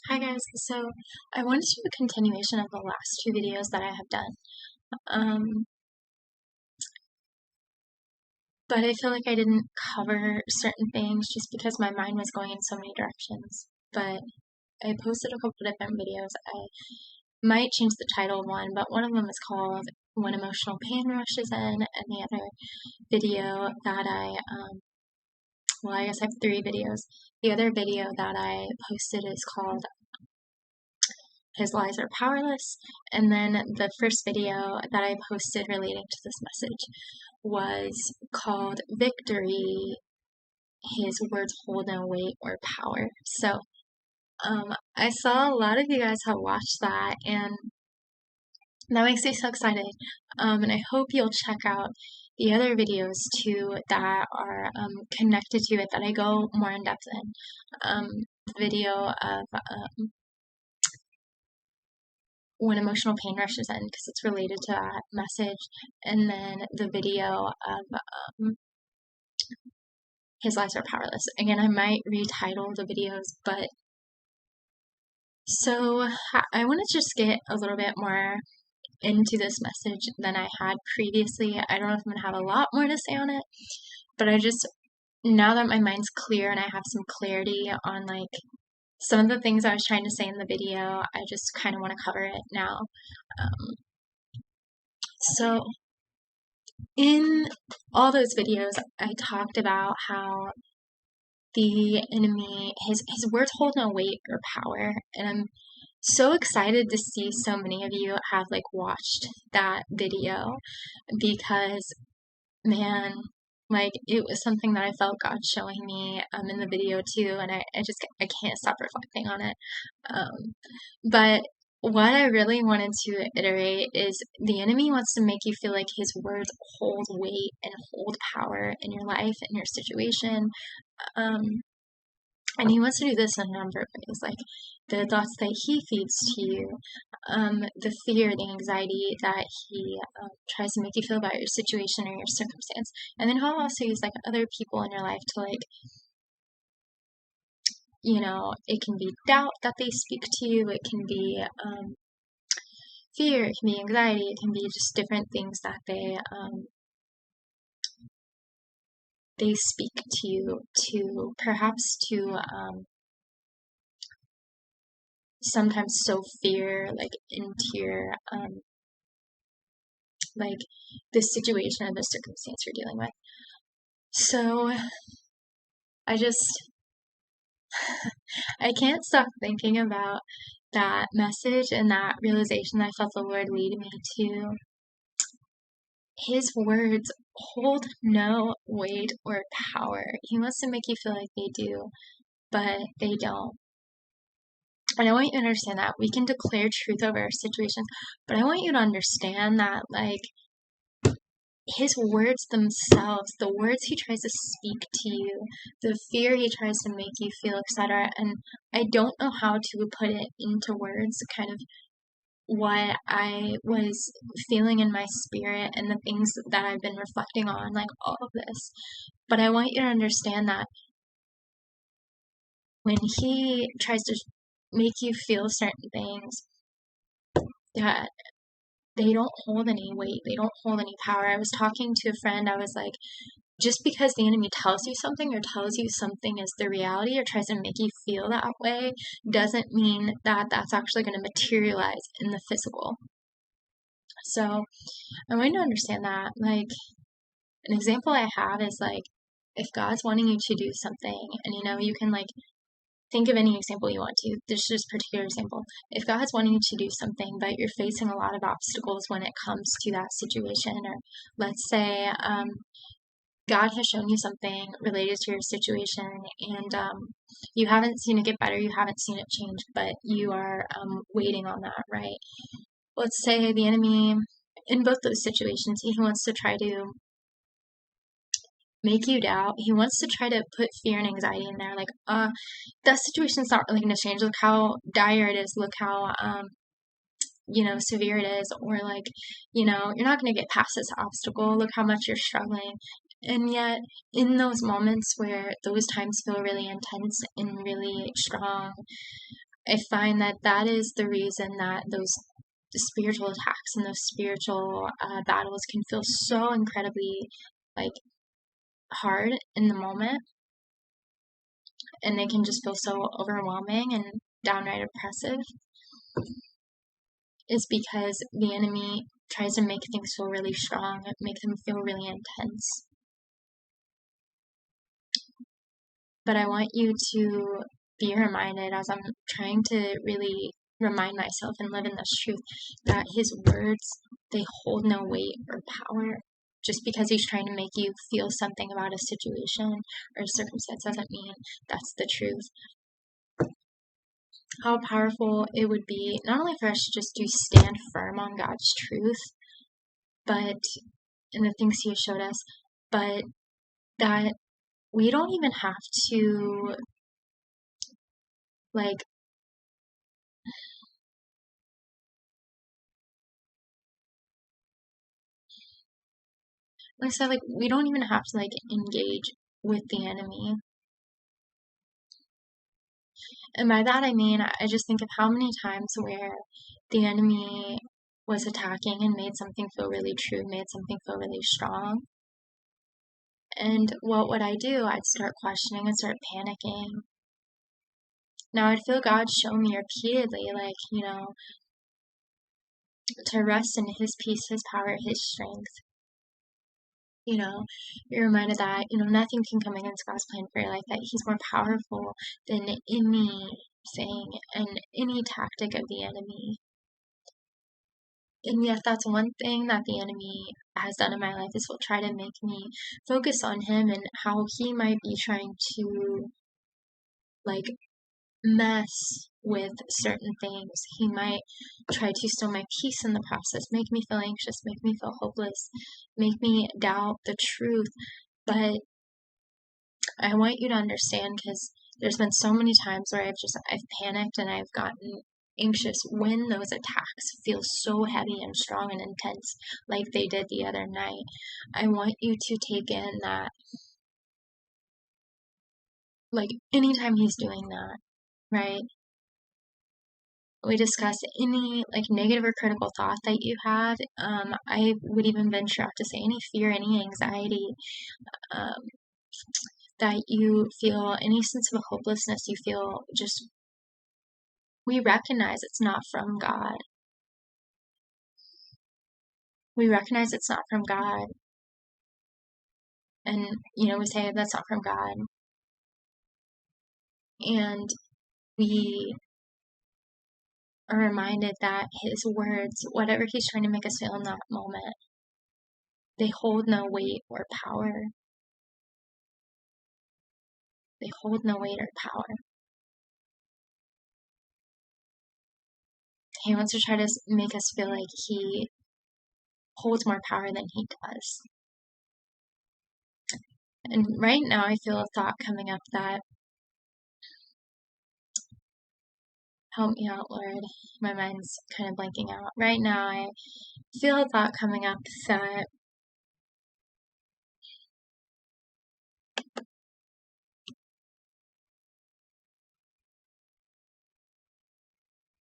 Hi guys, so I wanted to do a continuation of the last two videos that I have done, um, but I feel like I didn't cover certain things just because my mind was going in so many directions. But I posted a couple different videos. I might change the title of one, but one of them is called When Emotional Pain Rushes In, and the other video that I guess I have three videos. The other video that I posted is called His Lies Are Powerless. And then the first video that I posted relating to this message was called Victory, His Words Hold No Weight or Power. So I saw a lot of you guys have watched that, and that makes me so excited. And I hope you'll check out the other videos too that are connected to it, that I go more in depth in. The video of When Emotional Pain Rushes In, because it's related to that message, and then the video of His Lies Are Powerless. Again, I might retitle the videos, but so I want to just get a little bit more into this message than I had previously. I don't know if I'm going to have a lot more to say on it, but now that my mind's clear and I have some clarity on some of the things I was trying to say in the video, I just kind of want to cover it now. So in all those videos, I talked about how the enemy, his words hold no weight or power, and I'm so excited to see so many of you have watched that video, because man, it was something that I felt God showing me in the video too, and I can't stop reflecting on it. But what I really wanted to iterate is the enemy wants to make you feel like his words hold weight and hold power in your life, in your situation. And he wants to do this in a number of ways, like the thoughts that he feeds to you, the fear, the anxiety that he tries to make you feel about your situation or your circumstance. And then he'll also use other people in your life to it can be doubt that they speak to you, it can be fear, it can be anxiety, it can be just different things that they speak to you, to perhaps to sometimes sow fear into your the situation or the circumstance you're dealing with. So I can't stop thinking about that message and that realization I felt the Lord lead me to. His words hold no weight or power. He wants to make you feel like they do, but they don't. And I want you to understand that we can declare truth over our situations, but I want you to understand that his words themselves, the words he tries to speak to you, the fear he tries to make you feel, etc. And I don't know how to put it into words, kind of what I was feeling in my spirit and the things that I've been reflecting on, all of this. But I want you to understand that when he tries to make you feel certain things, that they don't hold any weight, they don't hold any power. I was talking to a friend, I was like, just because the enemy tells you something or tells you something is the reality or tries to make you feel that way doesn't mean that that's actually going to materialize in the physical. So I want you to understand that, an example I have is if God's wanting you to do something, and you can think of any example you want to. This is just a particular example. If God's wanting you to do something, but you're facing a lot of obstacles when it comes to that situation, or let's say God has shown you something related to your situation, and you haven't seen it get better, you haven't seen it change, but you are waiting on that, right? Let's say the enemy, in both those situations, he wants to try to make you doubt. He wants to try to put fear and anxiety in there, that situation's not really going to change. Look how dire it is. Look how severe it is. Or you're not going to get past this obstacle. Look how much you're struggling. And yet, in those moments where those times feel really intense and really strong, I find that that is the reason that those spiritual attacks and those spiritual battles can feel so incredibly like hard in the moment, and they can just feel so overwhelming and downright oppressive, is because the enemy tries to make things feel really strong, make them feel really intense. But I want you to be reminded, as I'm trying to really remind myself and live in this truth, that his words, they hold no weight or power. Just because he's trying to make you feel something about a situation or a circumstance doesn't mean that's the truth. How powerful it would be, not only for us just to stand firm on God's truth, but in the things he has showed us, but that we don't even have to, like I said, like, we don't even have to, like, engage with the enemy. And by that I mean, I just think of how many times where the enemy was attacking and made something feel really true, made something feel really strong. And what would I do? I'd start questioning and start panicking. Now I'd feel God show me repeatedly, like, to rest in his peace, his power, his strength. You're reminded that, nothing can come against God's plan for your life, that he's more powerful than anything and any tactic of the enemy. And yet that's one thing that the enemy has done in my life, is will try to make me focus on him and how he might be trying to, like, mess with certain things. He might try to steal my peace in the process, make me feel anxious, make me feel hopeless, make me doubt the truth. But I want you to understand, because there's been so many times where I've panicked and I've gotten anxious when those attacks feel so heavy and strong and intense like they did the other night. I want you to take in that, like, anytime he's doing that, right? We discuss any, like, negative or critical thought that you have. I would even venture out to say any fear, any anxiety, that you feel, any sense of hopelessness you feel, just, we recognize it's not from God. We recognize it's not from God. And, we say that's not from God. And we are reminded that his words, whatever he's trying to make us feel in that moment, they hold no weight or power. They hold no weight or power. He wants to try to make us feel like he holds more power than he does. And right now I feel a thought coming up that, help me out, Lord. My mind's kind of blanking out. Right now I feel a thought coming up that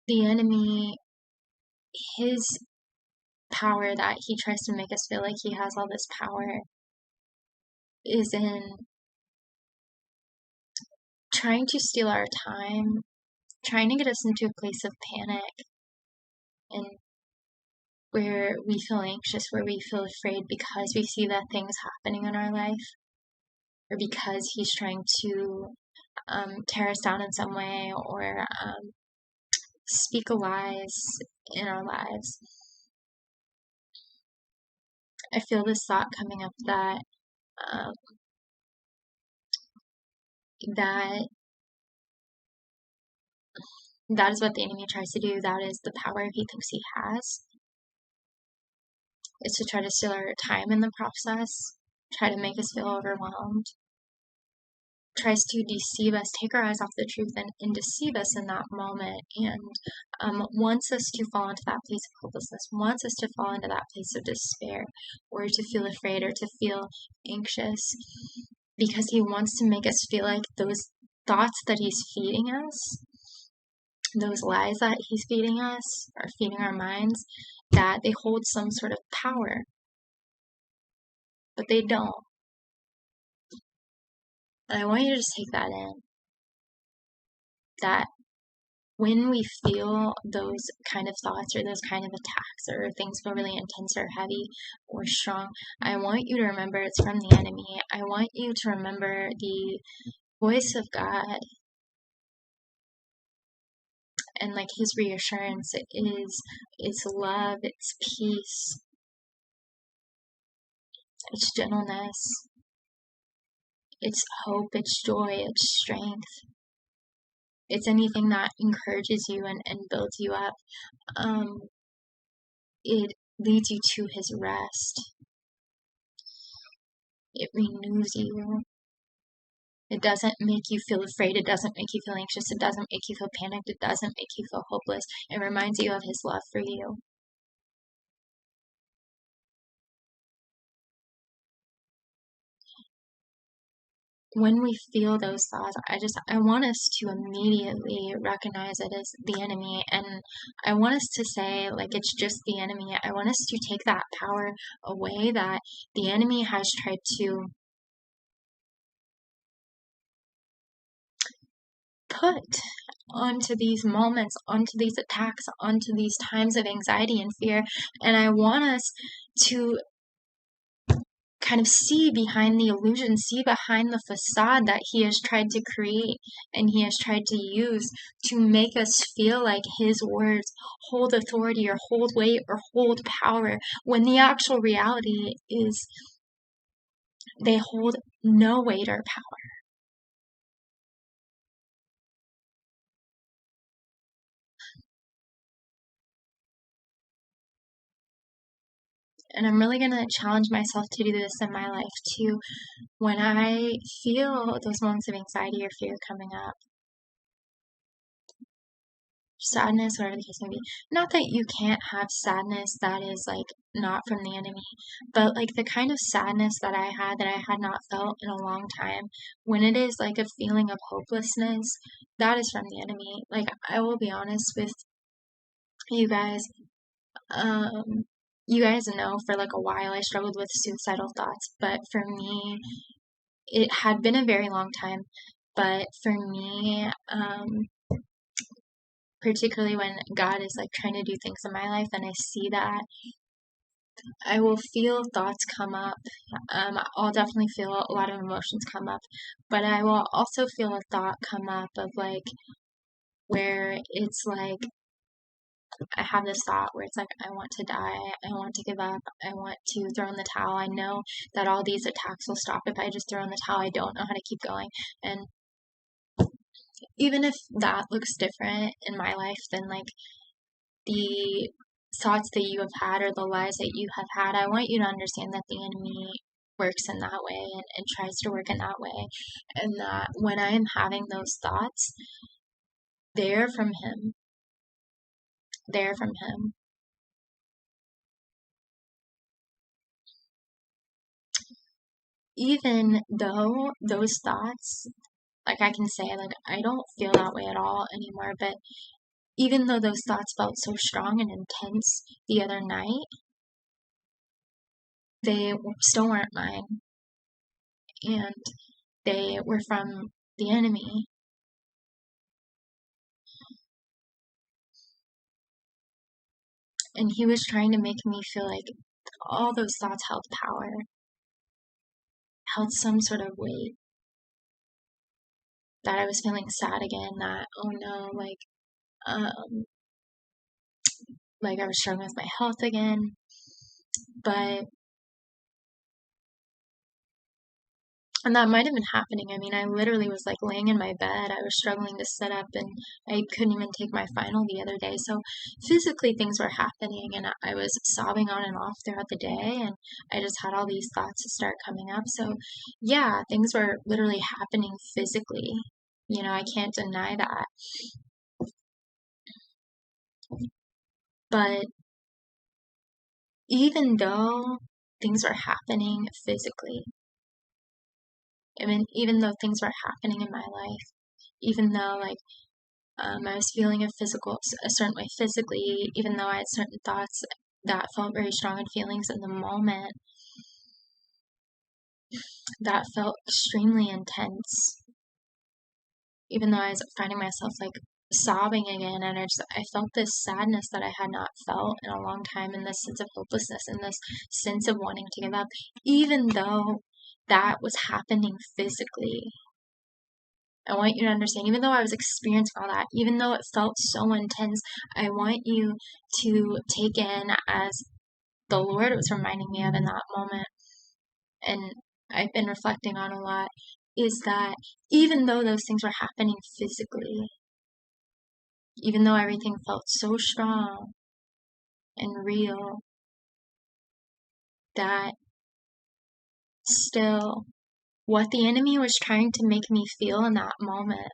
the enemy, his power that he tries to make us feel like he has all this power, is in trying to steal our time, trying to get us into a place of panic, and where we feel anxious, where we feel afraid because we see that things happening in our life, or because he's trying to tear us down in some way, or speak lies in our lives. I feel this thought coming up that that is what the enemy tries to do. That is the power he thinks he has, is to try to steal our time in the process, try to make us feel overwhelmed, tries to deceive us, take our eyes off the truth, and deceive us in that moment, and wants us to fall into that place of hopelessness, wants us to fall into that place of despair, or to feel afraid, or to feel anxious, because he wants to make us feel like those thoughts that he's feeding us those lies that he's feeding us, or feeding our minds, that they hold some sort of power, but they don't. And I want you to just take that in, that when we feel those kind of thoughts or those kind of attacks, or things feel really intense or heavy or strong, I want you to remember it's from the enemy. I want you to remember the voice of God, and like his reassurance is it's love, it's peace, it's gentleness, it's hope, it's joy, it's strength. It's anything that encourages you and builds you up. It leads you to his rest. It renews you. It doesn't make you feel afraid. It doesn't make you feel anxious. It doesn't make you feel panicked. It doesn't make you feel hopeless. It reminds you of his love for you. When we feel those thoughts, I want us to immediately recognize it as the enemy, and I want us to say, like, it's just the enemy. I want us to take that power away that the enemy has tried to put onto these moments, onto these attacks, onto these times of anxiety and fear. And I want us to kind of see behind the illusion, see behind the facade that he has tried to create and he has tried to use to make us feel like his words hold authority or hold weight or hold power, when the actual reality is they hold no weight or power. And I'm really going to challenge myself to do this in my life too. When I feel those moments of anxiety or fear coming up, sadness, whatever the case may be, not that you can't have sadness that is like not from the enemy, but like the kind of sadness that I had not felt in a long time, when it is like a feeling of hopelessness, that is from the enemy. Like, I will be honest with you guys, you guys know for like a while I struggled with suicidal thoughts, but for me, it had been a very long time. But for me, particularly when God is like trying to do things in my life and I see that, I will feel thoughts come up. I'll definitely feel a lot of emotions come up, but I will also feel a thought come up of like, where it's like, I have this thought where it's like, I want to die, I want to give up, I want to throw in the towel. I know that all these attacks will stop if I just throw in the towel. I don't know how to keep going. And even if that looks different in my life than like the thoughts that you have had or the lies that you have had, I want you to understand that the enemy works in that way and tries to work in that way. And that when I am having those thoughts, they're from him. They're from him. Even though those thoughts, like, I can say, like, I don't feel that way at all anymore, but even though those thoughts felt so strong and intense the other night, they still weren't mine, and they were from the enemy. And he was trying to make me feel like all those thoughts held power, held some sort of weight, that I was feeling sad again, that, oh no, um, like I was struggling with my health again. But and that might have been happening. I mean, I literally was like laying in my bed. I was struggling to sit up and I couldn't even take my final the other day. So physically things were happening and I was sobbing on and off throughout the day, and I just had all these thoughts to start coming up. So yeah, things were literally happening physically. You know, I can't deny that. But even though things were happening physically, I mean, even though things were happening in my life, even though like I was feeling a certain way physically, even though I had certain thoughts that felt very strong and feelings in the moment that felt extremely intense. Even though I was finding myself like sobbing again, and I felt this sadness that I had not felt in a long time, and this sense of hopelessness, and this sense of wanting to give up, even though that was happening physically. I want you to understand, even though I was experiencing all that, even though it felt so intense, I want you to take in, as the Lord was reminding me of in that moment, and I've been reflecting on a lot, is that even though those things were happening physically, even though everything felt so strong and real, that still what the enemy was trying to make me feel in that moment,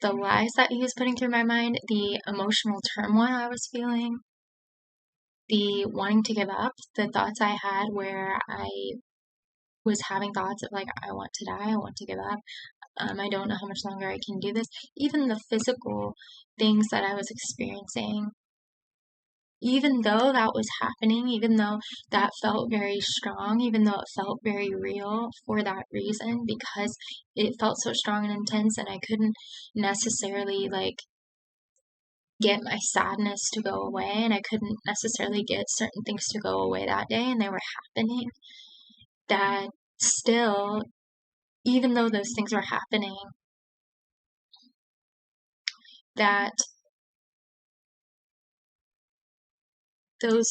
the lies that he was putting through my mind, the emotional turmoil I was feeling, the wanting to give up, the thoughts I had where I was having thoughts of like, I want to die, I want to give up, I don't know how much longer I can do this, even the physical things that I was experiencing, even though that was happening, even though that felt very strong, even though it felt very real for that reason, because it felt so strong and intense, and I couldn't necessarily like get my sadness to go away, and I couldn't necessarily get certain things to go away that day, and they were happening, that still, even though those things were happening, that those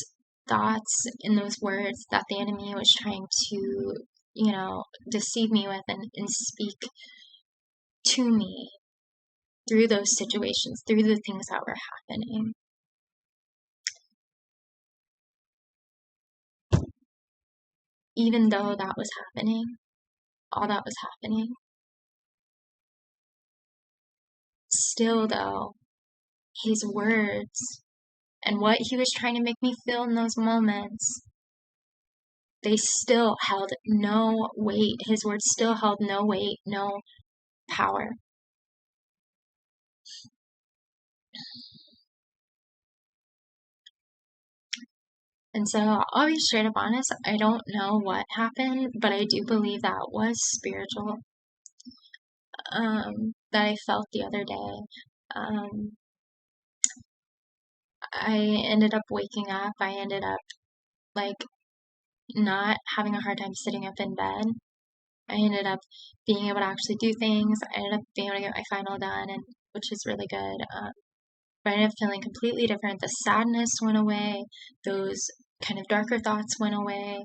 thoughts and those words that the enemy was trying to, deceive me with and speak to me through those situations, through the things that were happening. Even though that was happening, all that was happening, still though, his words and what he was trying to make me feel in those moments, they still held no weight. His words still held no weight, no power. And so I'll be straight up honest, I don't know what happened, but I do believe that was spiritual, that I felt the other day. I ended up waking up, I ended up like not having a hard time sitting up in bed. I ended up being able to actually do things. I ended up being able to get my final done, and which is really good. But I ended up feeling completely different. The sadness went away. Those kind of darker thoughts went away.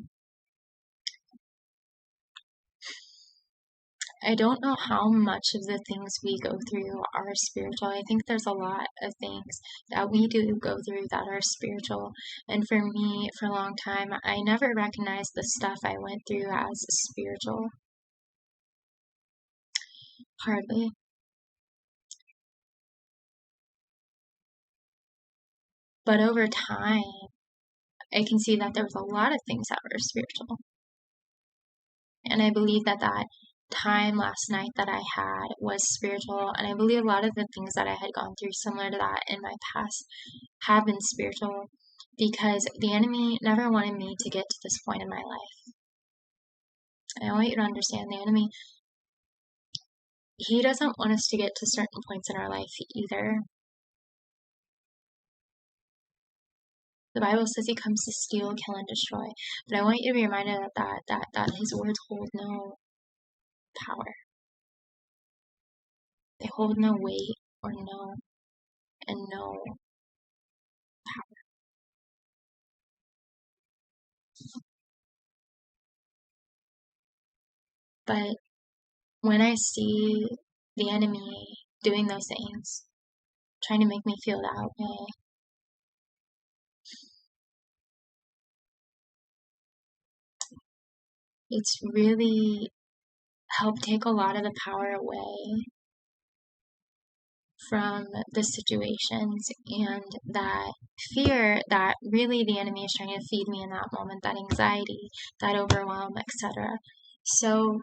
I don't know how much of the things we go through are spiritual. I think there's a lot of things that we do go through that are spiritual. And for me, for a long time, I never recognized the stuff I went through as spiritual. Hardly. But over time, I can see that there was a lot of things that were spiritual. And I believe that that time last night that I had was spiritual. And I believe a lot of the things that I had gone through similar to that in my past have been spiritual, because the enemy never wanted me to get to this point in my life. And I want you to understand, the enemy, he doesn't want us to get to certain points in our life either. The Bible says he comes to steal, kill, and destroy. But I want you to be reminded of that his words hold no power. They hold no weight or no power. But when I see the enemy doing those things, trying to make me feel that way, it's really helped take a lot of the power away from the situations and that fear that really the enemy is trying to feed me in that moment, that anxiety, that overwhelm, etc. So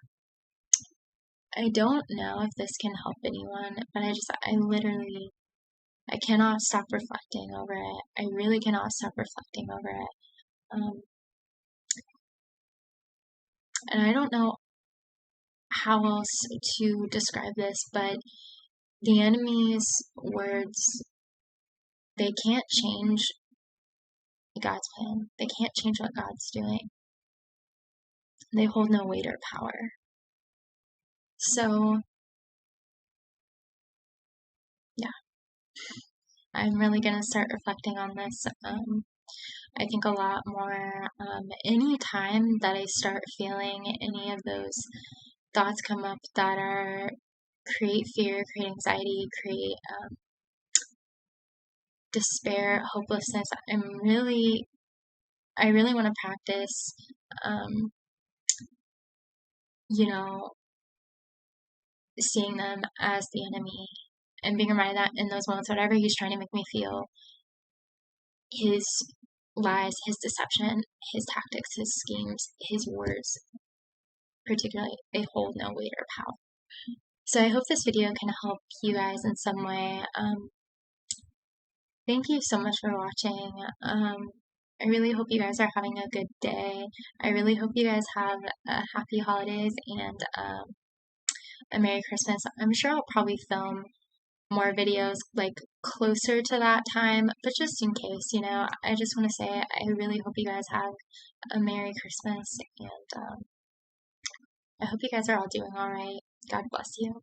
I don't know if this can help anyone, but I literally, I cannot stop reflecting over it. I really cannot stop reflecting over it. And I don't know how else to describe this, but the enemy's words, they can't change God's plan. They can't change what God's doing. They hold no weight or power. So, yeah, I'm really going to start reflecting on this. I think a lot more. Any time that I start feeling any of those thoughts come up that are create fear, create anxiety, create despair, hopelessness, I really want to practice, you know, seeing them as the enemy and being reminded that in those moments, whatever he's trying to make me feel, his lies, his deception, his tactics, his schemes, his words, particularly, they hold no weight or power. So I hope this video can help you guys in some way. Thank you so much for watching. I really hope you guys are having a good day. I really hope you guys have happy holidays and a Merry Christmas. I'm sure I'll probably film more videos like closer to that time, but just in case, I just want to say I really hope you guys have a Merry Christmas, and I hope you guys are all doing all right. God bless you.